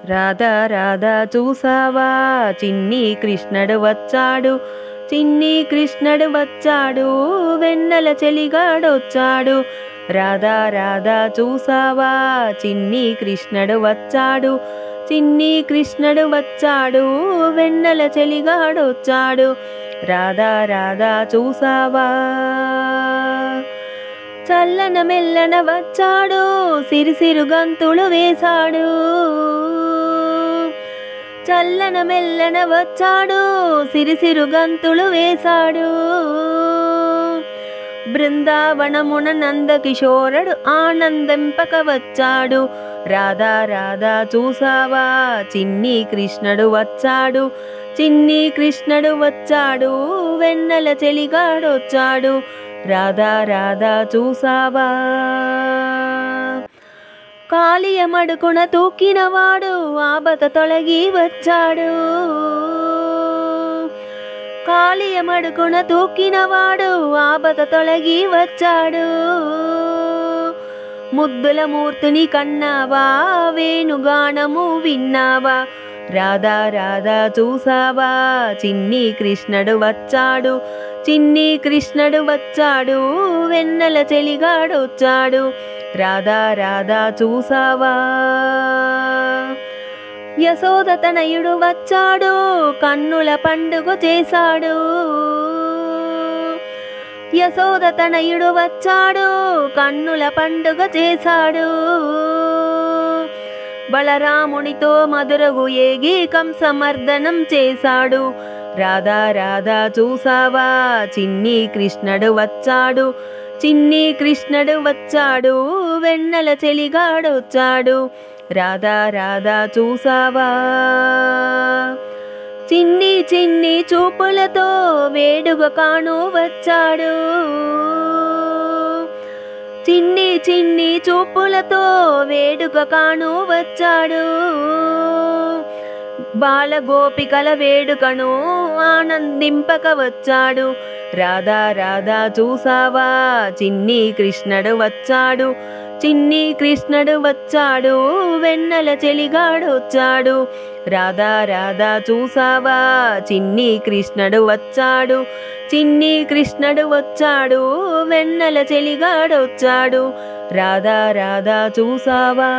రాధా రాధా చూసావా చిన్ని కృష్ణుడు వచ్చాడు, చిన్ని కృష్ణుడు వచ్చాడు, వెన్నెల చెలిగాడొచ్చాడు. రాధా రాధా చూసావా చిన్ని కృష్ణుడు వచ్చాడు, చిన్ని కృష్ణుడు వచ్చాడు, వెన్నెల చెలిగాడొచ్చాడు. రాధా రాధా చూసావా చల్లన మెల్లన వచ్చాడు, సిరిసిరు గంతులు వేశాడు. చల్లన మెల్లన వచ్చాడు, సిరిసిరు గంతులు వేశాడు. బృందావనమున నందకిశోరుడు ఆనందింపక వచ్చాడు. రాధా రాధా చూసావా చిన్ని కృష్ణుడు వచ్చాడు, చిన్ని కృష్ణుడు వచ్చాడు, వెన్నెల చెలిగాడొచ్చాడు. రాధా రాధా చూసావా కాళియమడుకున తూకినవాడు ఆబత తొలగి వచ్చాడు. కాళియమడుకున తూకినవాడు ఆబత తొలగి వచ్చాడు. ముద్దుల మూర్తిని కన్నావా, వేణుగానము విన్నావా. రాధా రాధా చూసావా చిన్ని కృష్ణుడు వచ్చాడు, చిన్ని కృష్ణుడు వచ్చాడు, వెన్నెల చెలిగాడొచ్చాడు. రాధా రాధా చూసావా యశోద తనయుడు వచ్చాడు, కన్నుల పండుగ చేశాడు. యశోద తనయుడు వచ్చాడు, కన్నుల పండుగ చేశాడు. బలరామునితో మధురగు ఏగి కంసమర్దనం చేశాడు. రాధా రాధా చూసావా చిన్ని కృష్ణుడు వచ్చాడు, చిన్ని కృష్ణుడు వచ్చాడు, వెన్నెల చెలిగాడొచ్చాడు. రాధా రాధా చూసావా చిన్ని చిన్ని చూపులతో వేడుక కాను వచ్చాడు. చిన్ని చిన్ని చూపులతో వేడుక కాను వచ్చాడు. బాలగోపికల వేడుకను ఆనందింపక వచ్చాడు. రాధా రాధా చూసావా చిన్ని కృష్ణుడు వచ్చాడు, చిన్ని కృష్ణుడు వచ్చాడు, వెన్నెల చెలిగాడొచ్చాడు. రాధా రాధా చూసావా చిన్ని కృష్ణుడు వచ్చాడు, చిన్ని కృష్ణుడు వచ్చాడు, వెన్నెల చెలిగాడొచ్చాడు. రాధా రాధా చూసావా.